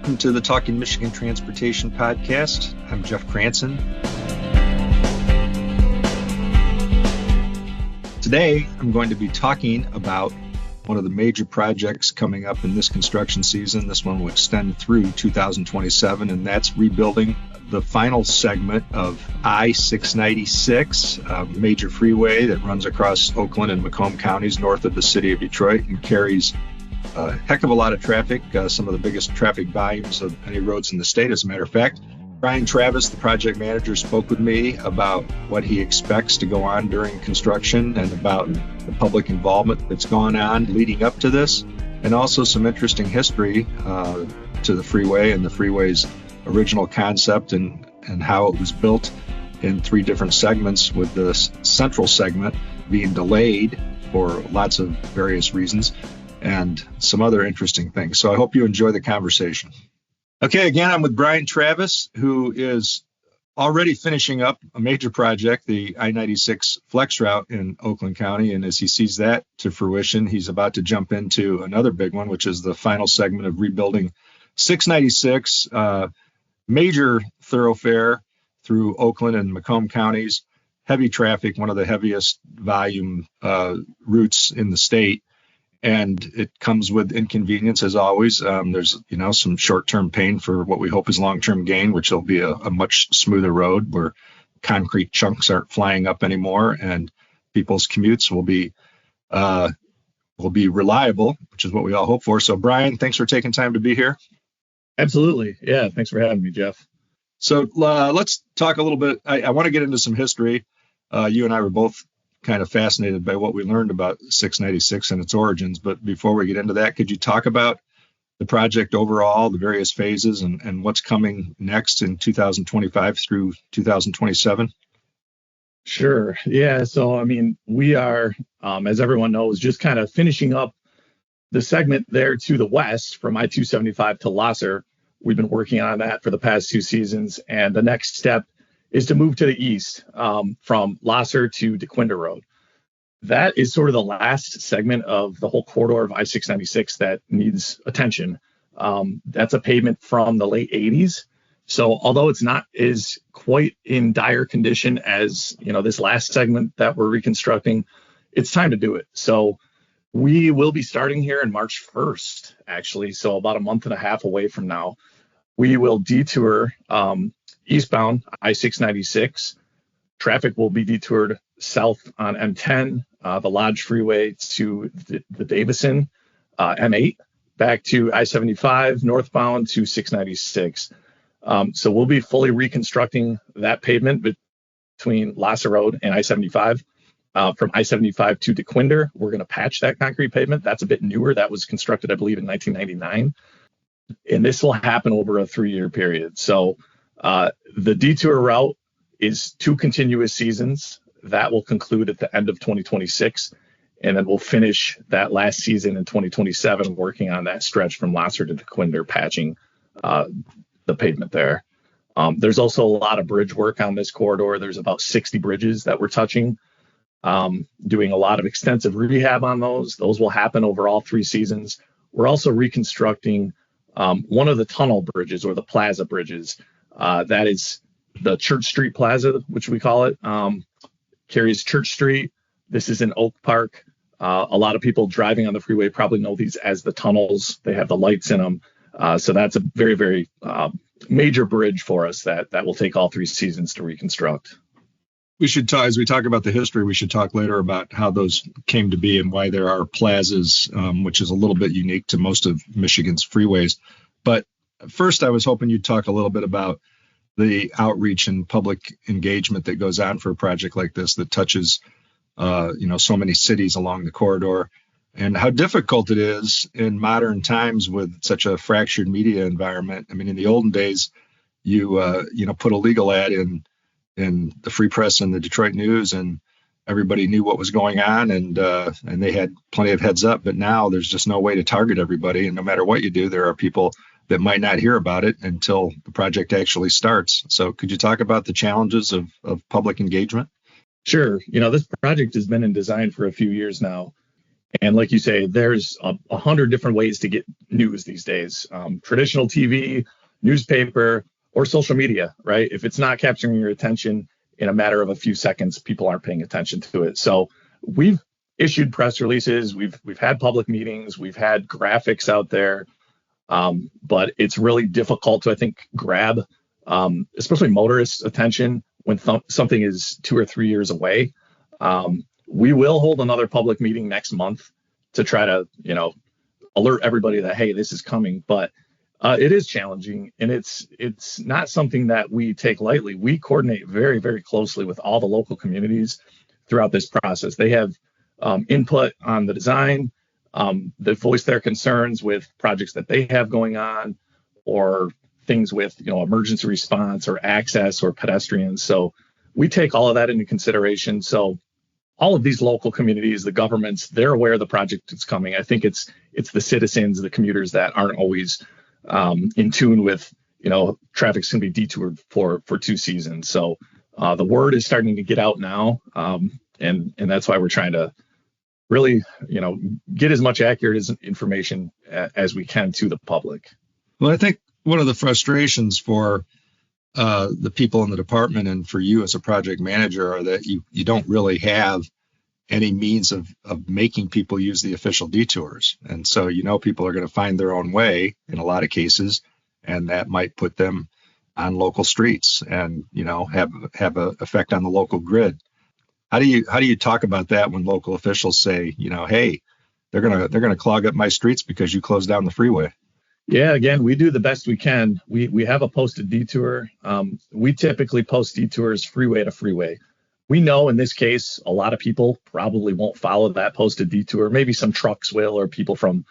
Welcome to the Talking Michigan Transportation Podcast. I'm Jeff Cranson. Today, I'm going to be talking about one of the major projects coming up in this construction season. This one will extend through 2027, and that's rebuilding the final segment of I-696, a major freeway that runs across Oakland and Macomb counties north of the city of Detroit and carries a heck of a lot of traffic, some of the biggest traffic volumes of any roads in the state, as a matter of fact. Brian Travis, the project manager, spoke with me about what he expects to go on during construction and about the public involvement that's gone on leading up to this, and also some interesting history to the freeway and the freeway's original concept and how it was built in three different segments, with the central segment being delayed for lots of various reasons, and some other interesting things. So I hope you enjoy the conversation. Okay, again, I'm with Brian Travis, who is already finishing up a major project, the I-96 Flex Route in Oakland County. And as he sees that to fruition, he's about to jump into another big one, which is the final segment of rebuilding 696, major thoroughfare through Oakland and Macomb counties, heavy traffic, one of the heaviest volume routes in the state. And it comes with inconvenience, as always. There's, some short-term pain for what we hope is long-term gain, which will be a much smoother road where concrete chunks aren't flying up anymore, and people's commutes will be reliable, which is what we all hope for. So, Brian, thanks for taking time to be here. Absolutely. Yeah, thanks for having me, Jeff. So let's talk a little bit. I want to get into some history. You and I were both kind of fascinated by what we learned about 696 and its origins. But before we get into that, could you talk about the project overall, the various phases, and what's coming next in 2025 through 2027? Sure. Yeah. So, we are, as everyone knows, just kind of finishing up the segment there to the west from I-275 to Lahser. We've been working on that for the past two seasons. And the next step is to move to the east from Lahser to DeQuinder Road. That is sort of the last segment of the whole corridor of I-696 that needs attention. That's a pavement from the late 80s. So although it's not as quite in dire condition as this last segment that we're reconstructing, it's time to do it. So we will be starting here in March 1st, actually. So about a month and a half away from now, we will detour eastbound I-696. Traffic will be detoured south on M10, the Lodge Freeway to the Davison, M8, back to I-75, northbound to 696. So we'll be fully reconstructing that pavement between Lahser Road and I-75. From I-75 to DeQuinder, we're going to patch that concrete pavement. That's a bit newer. That was constructed, I believe, in 1999. And this will happen over a 3-year period. So the detour route is 2 continuous seasons. That will conclude at the end of 2026. And then we'll finish that last season in 2027, working on that stretch from Lahser to DeQuinder, patching the pavement there. There's also a lot of bridge work on this corridor. There's about 60 bridges that we're touching, doing a lot of extensive rehab on those. Those will happen over all 3 seasons. We're also reconstructing one of the tunnel bridges, or the plaza bridges. That is the Church Street Plaza, which we call it. Carries Church Street. This is in Oak Park. A lot of people driving on the freeway probably know these as the tunnels. They have the lights in them. So that's a very, very major bridge for us that will take all 3 seasons to reconstruct. We should talk, as we talk about the history, we should talk later about how those came to be and why there are plazas, which is a little bit unique to most of Michigan's freeways. But first, I was hoping you'd talk a little bit about the outreach and public engagement that goes on for a project like this that touches, so many cities along the corridor, and how difficult it is in modern times with such a fractured media environment. In the olden days, you put a legal ad in the Free Press and the Detroit News, and everybody knew what was going on, and they had plenty of heads up. But now there's just no way to target everybody, and no matter what you do, there are people that might not hear about it until the project actually starts. So could you talk about the challenges of public engagement? Sure. This project has been in design for a few years now, And like you say, there's 100 different ways to get news these days. Traditional TV, newspaper, or social media, right? If it's not capturing your attention in a matter of a few seconds, people aren't paying attention to it. So we've issued press releases, we've had public meetings, we've had graphics out there, but it's really difficult to, I think, grab, especially motorists' attention when something is 2 or 3 years away. We will hold another public meeting next month to try to, alert everybody that, hey, this is coming. But it is challenging, and it's not something that we take lightly. We coordinate very, very closely with all the local communities throughout this process. They have input on the design. They voice their concerns with projects that they have going on, or things with, emergency response or access or pedestrians. So we take all of that into consideration. So all of these local communities, the governments, they're aware of the project that's coming. I think it's the citizens, the commuters that aren't always in tune with, traffic's going to be detoured for 2 seasons. So the word is starting to get out now. And that's why we're trying to really, get as much accurate information as we can to the public. Well, I think one of the frustrations for the people in the department and for you as a project manager are that you don't really have any means of making people use the official detours. And so, people are going to find their own way in a lot of cases, and that might put them on local streets and, have an effect on the local grid. How do you talk about that when local officials say, hey, they're going to clog up my streets because you closed down the freeway? Yeah, again, we do the best we can. We have a posted detour. We typically post detours freeway to freeway. We know in this case, a lot of people probably won't follow that posted detour. Maybe some trucks will, or people from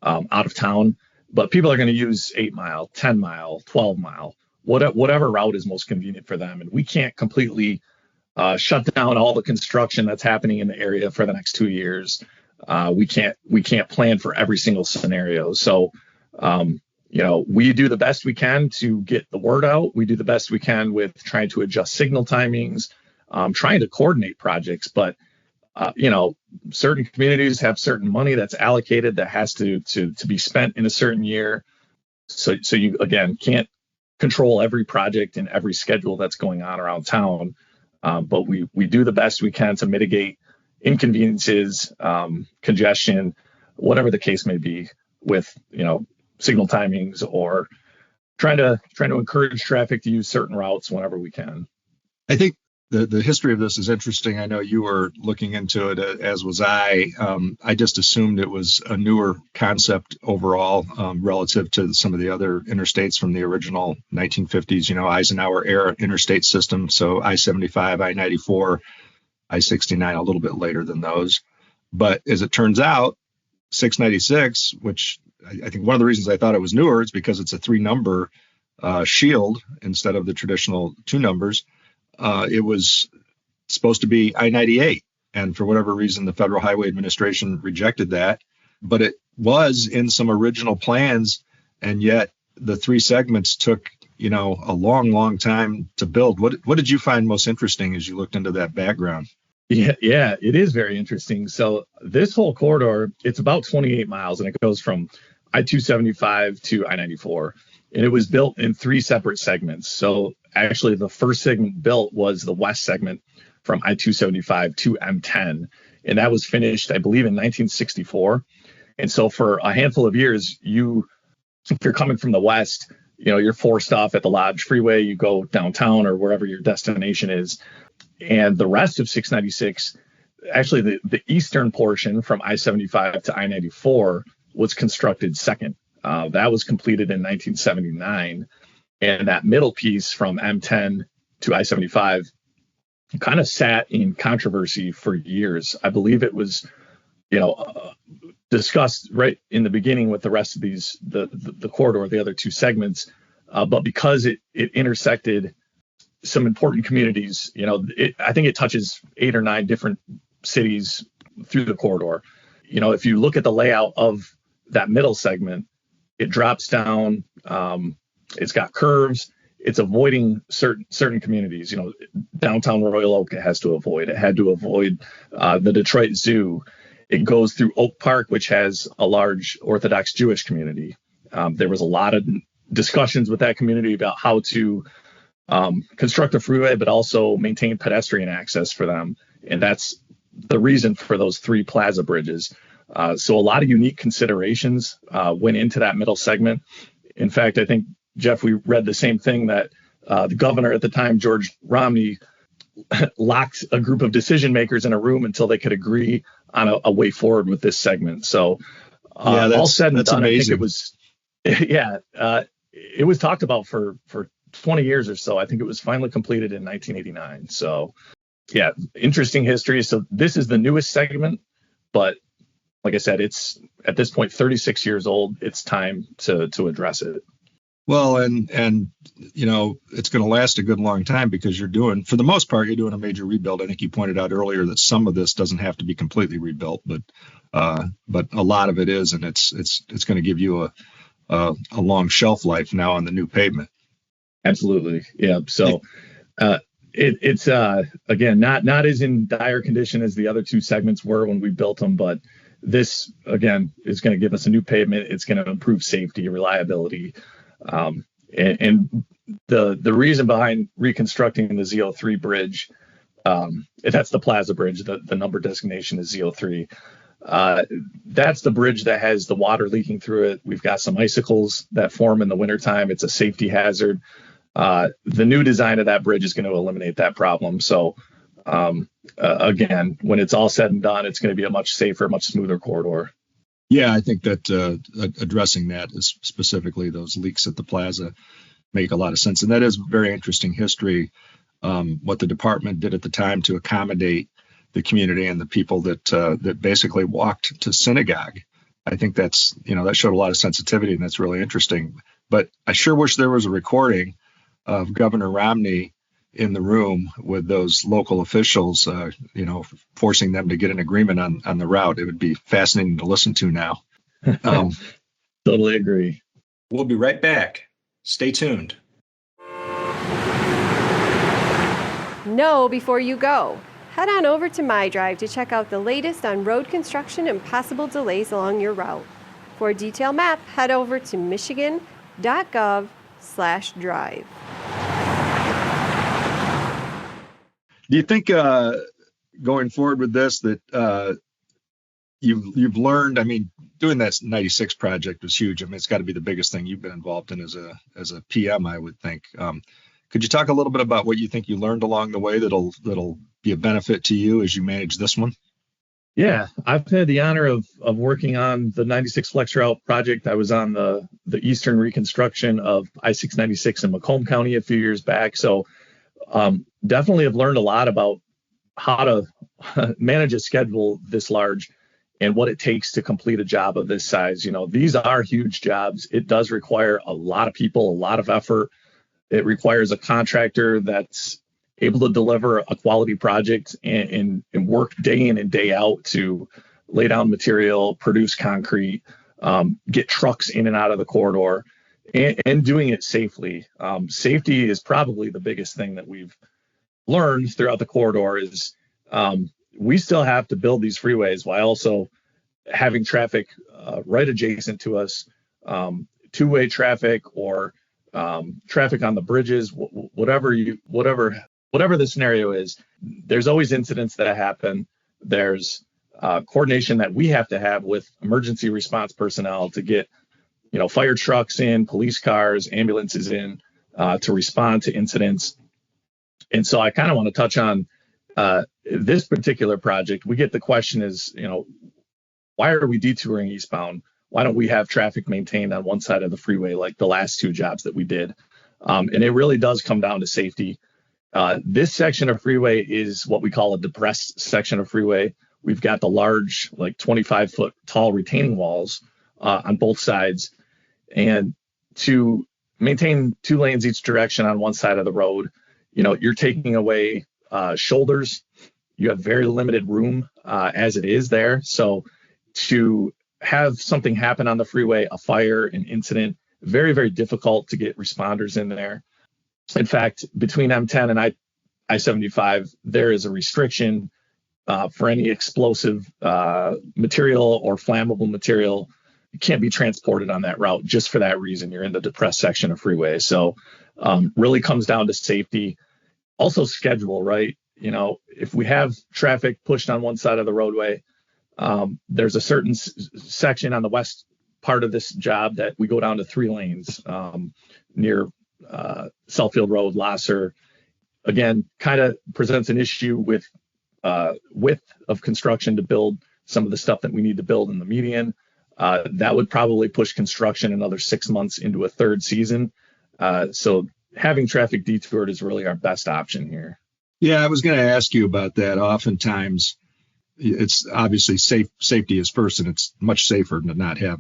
out of town. But people are going to use 8 mile, 10 mile, 12 mile, whatever route is most convenient for them. And we can't completely shut down all the construction that's happening in the area for the next 2 years. We can't plan for every single scenario. So we do the best we can to get the word out. We do the best we can with trying to adjust signal timings, trying to coordinate projects. But, certain communities have certain money that's allocated that has to be spent in a certain year. So you, again, can't control every project and every schedule that's going on around town. But we do the best we can to mitigate inconveniences, congestion, whatever the case may be with, signal timings, or trying to encourage traffic to use certain routes whenever we can. I think the history of this is interesting. I know you were looking into it, as was I. I just assumed it was a newer concept overall, relative to some of the other interstates from the original 1950s, Eisenhower era interstate system. So I-75, I-94, I-69, a little bit later than those. But as it turns out, 696, which I think one of the reasons I thought it was newer is because it's a 3-number shield instead of the traditional 2 numbers. It was supposed to be I-98. And for whatever reason, the Federal Highway Administration rejected that. But it was in some original plans. And yet the 3 segments took, a long, long time to build. What did you find most interesting as you looked into that background? Yeah, it is very interesting. So this whole corridor, it's about 28 miles, and it goes from I-275 to I-94. And it was built in 3 separate segments. So actually, the first segment built was the west segment from I-275 to M10. And that was finished, I believe, in 1964. And so for a handful of years, if you're coming from the west, you're forced off at the Lodge Freeway, you go downtown or wherever your destination is. And the rest of 696, actually the eastern portion from I-75 to I-94 was constructed second. That was completed in 1979. And that middle piece from M10 to I-75 kind of sat in controversy for years. I believe it was, discussed right in the beginning with the rest of these, the corridor, the other 2 segments. But because it intersected some important communities, I think it touches 8 or 9 different cities through the corridor. If you look at the layout of that middle segment, it drops down. It's got curves. It's avoiding certain communities. Downtown Royal Oak, it has to avoid. It had to avoid the Detroit Zoo. It goes through Oak Park, which has a large Orthodox Jewish community. There was a lot of discussions with that community about how to construct a freeway, but also maintain pedestrian access for them. And that's the reason for those 3 plaza bridges. So a lot of unique considerations went into that middle segment. In fact, I think, Jeff, we read the same thing that the governor at the time, George Romney, locked a group of decision makers in a room until they could agree on a way forward with this segment. So all said and done, amazing. I think it was, it was talked about for 20 years or so. I think it was finally completed in 1989. So yeah, interesting history. So this is the newest segment, but like I said, it's at this point 36 years old. It's time to address it. Well, and it's going to last a good long time because for the most part, you're doing a major rebuild. I think you pointed out earlier that some of this doesn't have to be completely rebuilt, but a lot of it is, and it's going to give you a long shelf life now on the new pavement. Absolutely, yeah. So it's again not as in dire condition as the other 2 segments were when we built them, but this again is going to give us a new pavement. It's going to improve safety, reliability. And the reason behind reconstructing the Z03 bridge, that's the Plaza Bridge, the number designation is Z03. That's the bridge that has the water leaking through it. We've got some icicles that form in the wintertime. It's a safety hazard. The new design of that bridge is going to eliminate that problem. So again, when it's all said and done, it's going to be a much safer, much smoother corridor. Yeah, I think that addressing that is specifically those leaks at the plaza make a lot of sense. And that is very interesting history, what the department did at the time to accommodate the community and the people that basically walked to synagogue. I think that showed a lot of sensitivity, and that's really interesting. But I sure wish there was a recording of Governor Romney in the room with those local officials, forcing them to get an agreement on the route. It would be fascinating to listen to now. Totally agree. We'll be right back. Stay tuned. Know before you go. Head on over to MyDrive to check out the latest on road construction and possible delays along your route. For a detailed map, head over to michigan.gov/drive. Do you think going forward with this that you've learned? I mean, doing that 96 project was huge. I mean, it's got to be the biggest thing you've been involved in as a PM, I would think. Could you talk a little bit about what you think you learned along the way that'll be a benefit to you as you manage this one? Yeah, I've had the honor of working on the 96 Flex Route project. I was on the eastern reconstruction of I-696 in Macomb County a few years back. So definitely have learned a lot about how to manage a schedule this large and what it takes to complete a job of this size. These are huge jobs. It does require a lot of people, a lot of effort. It requires a contractor that's able to deliver a quality project and work day in and day out to lay down material, produce concrete, get trucks in and out of the corridor, and doing it safely. Safety is probably the biggest thing that we've learned throughout the corridor is we still have to build these freeways while also having traffic right adjacent to us, two-way traffic or traffic on the bridges, whatever the scenario is. There's always incidents that happen. There's coordination that we have to have with emergency response personnel to get fire trucks in, police cars, ambulances in to respond to incidents. And so I kind of want to touch on this particular project. We get the question is, why are we detouring eastbound? Why don't we have traffic maintained on one side of the freeway like the last 2 jobs that we did? And it really does come down to safety. This section of freeway is what we call a depressed section of freeway. We've got the large, like 25-foot tall retaining walls on both sides. And to maintain 2 lanes each direction on one side of the road, you're taking away shoulders. You have very limited room as it is there. So to have something happen on the freeway, a fire, an incident, very, very difficult to get responders in there. In fact, between M10 and I-75, there is a restriction for any explosive material or flammable material. It can't be transported on that route just for that reason. You're in the depressed section of freeway. So really comes down to safety. Also schedule, right? If we have traffic pushed on one side of the roadway, there's a certain section on the west part of this job that we go down to 3 lanes near Southfield Road, Lasser. Again, kind of presents an issue with width of construction to build some of the stuff that we need to build in the median. That would probably push construction another 6 months into a third season. So having traffic detoured is really our best option here. Yeah, I was going to ask you about that. Oftentimes, it's obviously safety is first, and it's much safer to not have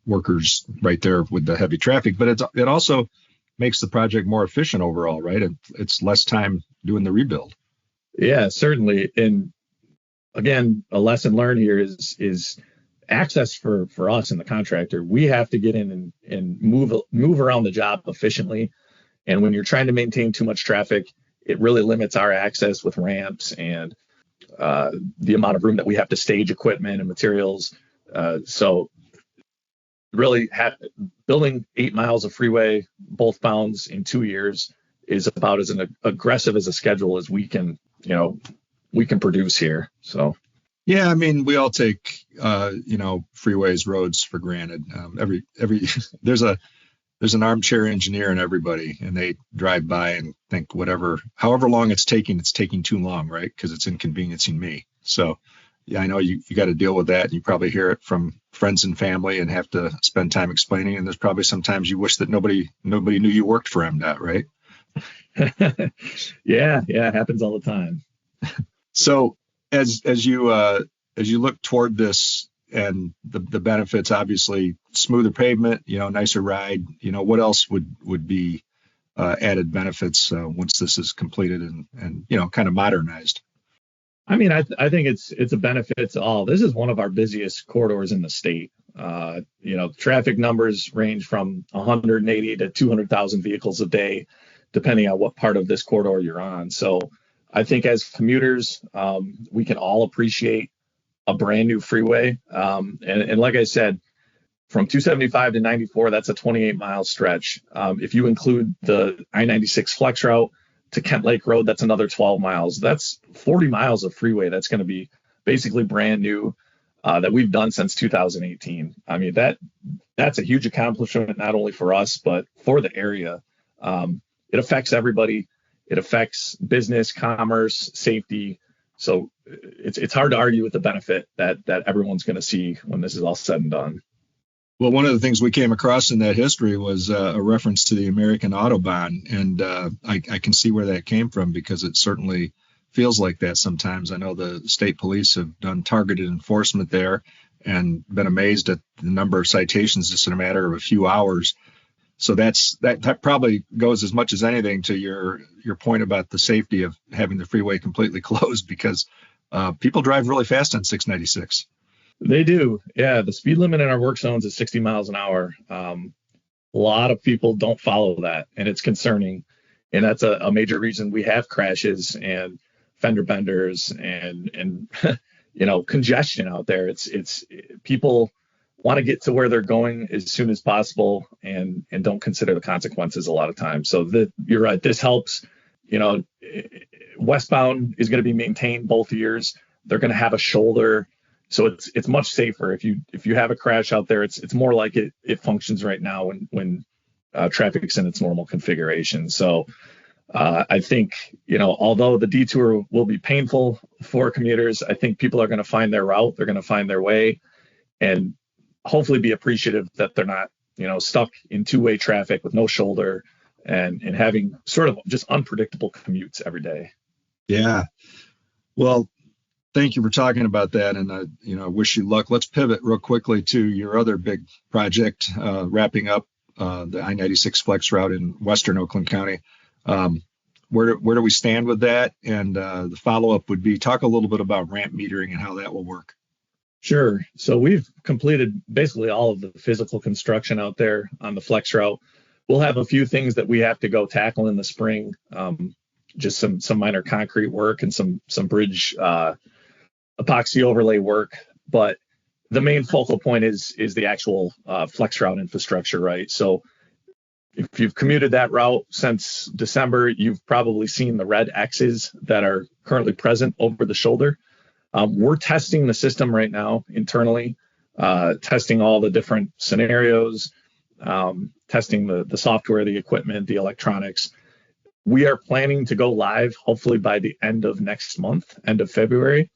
workers right there with the heavy traffic. But it also makes the project more efficient overall, right? It's less time doing the rebuild. Yeah, certainly. And again, a lesson learned here is access for us and the contractor. We have to get in and move around the job efficiently. And when you're trying to maintain too much traffic, it really limits our access with ramps and the amount of room that we have to stage equipment and materials. So really building 8 miles of freeway, both bounds in 2 years is about as aggressive as a schedule as we can produce here. So. Yeah, I mean, we all take, freeways, roads for granted. There's an armchair engineer in everybody, and they drive by and think however long it's taking too long, right? Because it's inconveniencing me. So, yeah, I know you got to deal with that. And you probably hear it from friends and family and have to spend time explaining. And there's probably sometimes you wish that nobody knew you worked for MDOT, right? Yeah, it happens all the time. So, as you look toward this and the benefits, obviously smoother pavement, nicer ride, what else would be added benefits once this is completed and kind of modernized? I mean, I think it's a benefit to all. This is one of our busiest corridors in the state. Traffic numbers range from 180 to 200,000 vehicles a day, depending on what part of this corridor you're on. So I think as commuters, we can all appreciate a brand new freeway. And like I said, from 275 to 94, that's a 28-mile stretch. If you include the I-96 flex route to Kent Lake Road, that's another 12 miles. That's 40 miles of freeway that's going to be basically brand new that we've done since 2018. I mean, that's a huge accomplishment, not only for us, but for the area. It affects everybody. It affects business, commerce, safety. So it's hard to argue with the benefit that everyone's going to see when this is all said and done. Well, one of the things we came across in that history was a reference to the American Autobahn. And I can see where that came from because it certainly feels like that sometimes. I know the state police have done targeted enforcement there and been amazed at the number of citations just in a matter of a few hours. So that probably goes as much as anything to your point about the safety of having the freeway completely closed because people drive really fast on 696. They do. Yeah. The speed limit in our work zones is 60 miles an hour. A lot of people don't follow that, and it's concerning. And that's a major reason we have crashes and fender benders and congestion out there. It's people want to get to where they're going as soon as possible and don't consider the consequences a lot of times. So you're right. This helps. Westbound is going to be maintained both years. They're going to have a shoulder. So it's much safer. If you have a crash out there, it's more like it functions right now when traffic's in its normal configuration. So I think, although the detour will be painful for commuters, I think people are going to find their route. They're going to find their way and hopefully be appreciative that they're not, stuck in two-way traffic with no shoulder and having sort of just unpredictable commutes every day. Yeah. Well, thank you for talking about that. And I wish you luck. Let's pivot real quickly to your other big project, wrapping up the I-96 flex route in Western Oakland County. Where do we stand with that? And the follow-up would be talk a little bit about ramp metering and how that will work. Sure. So we've completed basically all of the physical construction out there on the flex route. We'll have a few things that we have to go tackle in the spring. just some minor concrete work and some bridge epoxy overlay work. But the main focal point is the actual flex route infrastructure, right? So if you've commuted that route since December, you've probably seen the red X's that are currently present over the shoulder. We're testing the system right now internally, testing all the different scenarios, testing the software, the equipment, the electronics. We are planning to go live hopefully by the end of next month, end of February,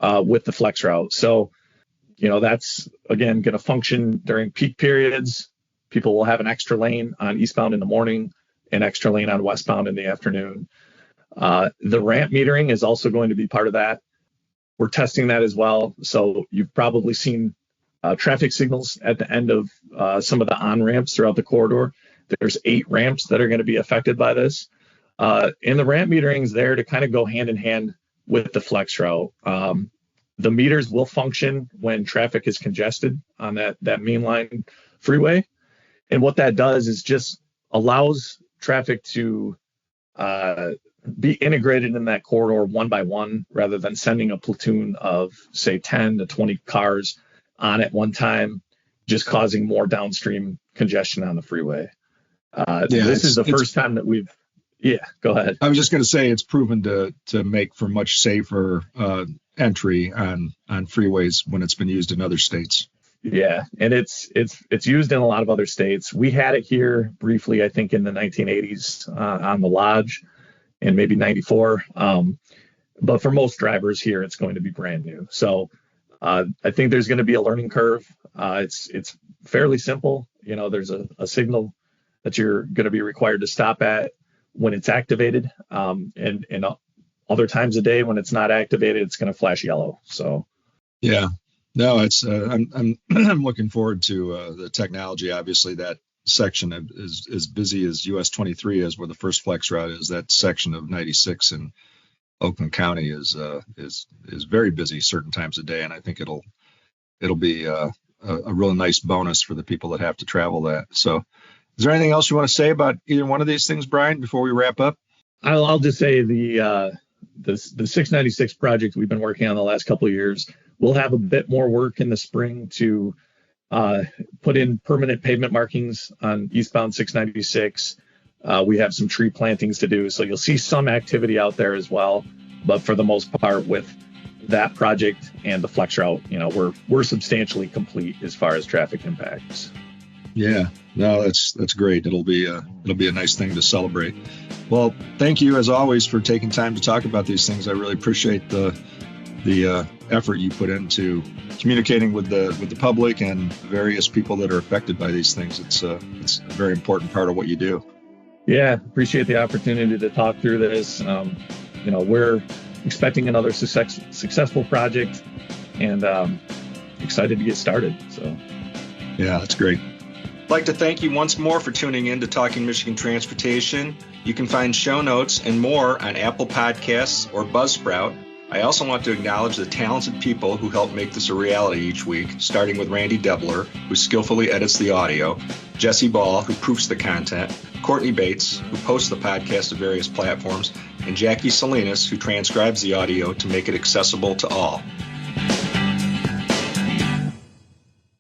with the flex route. So, that's again going to function during peak periods. People will have an extra lane on eastbound in the morning, an extra lane on westbound in the afternoon. The ramp metering is also going to be part of that. We're testing that as well. So you've probably seen traffic signals at the end of some of the on-ramps throughout the corridor. There's 8 ramps that are going to be affected by this. And the ramp metering is there to kind of go hand in hand with the flex route. The meters will function when traffic is congested on that mainline freeway. And what that does is just allows traffic to be integrated in that corridor one by one, rather than sending a platoon of, say, 10 to 20 cars on at one time, just causing more downstream congestion on the freeway. This is the first time that we've... Yeah, go ahead. I was just going to say it's proven to make for much safer entry on freeways when it's been used in other states. Yeah, and it's used in a lot of other states. We had it here briefly, I think, in the 1980s on the Lodge, and maybe 94. But for most drivers here, it's going to be brand new. So I think there's going to be a learning curve. It's fairly simple. There's a signal that you're going to be required to stop at when it's activated, and other times a day when it's not activated, it's going to flash yellow. So yeah. No, it's I'm looking forward to the technology. Obviously, that section is as busy as US 23 is, where the first flex route is. That section of 96 in Oakland County is very busy certain times of day, and I think it'll be a real nice bonus for the people that have to travel that. So, is there anything else you want to say about either one of these things, Brian, before we wrap up? I'll just say the 696 project we've been working on the last couple of years. We'll have a bit more work in the spring to put in permanent pavement markings on eastbound 696. We have some tree plantings to do, so you'll see some activity out there as well. But for the most part, with that project and the flex route, we're substantially complete as far as traffic impacts. Yeah, no, that's great. It'll be a nice thing to celebrate. Well, thank you as always for taking time to talk about these things. I really appreciate the effort you put into communicating with the public and the various people that are affected by these things. It's a very important part of what you do. Yeah, appreciate the opportunity to talk through this. We're expecting another successful project, and excited to get started. So, yeah, that's great. I'd like to thank you once more for tuning in to Talking Michigan Transportation. You can find show notes and more on Apple Podcasts or Buzzsprout. I also want to acknowledge the talented people who help make this a reality each week, starting with Randy Debler, who skillfully edits the audio, Jesse Ball, who proofs the content, Courtney Bates, who posts the podcast to various platforms, and Jackie Salinas, who transcribes the audio to make it accessible to all.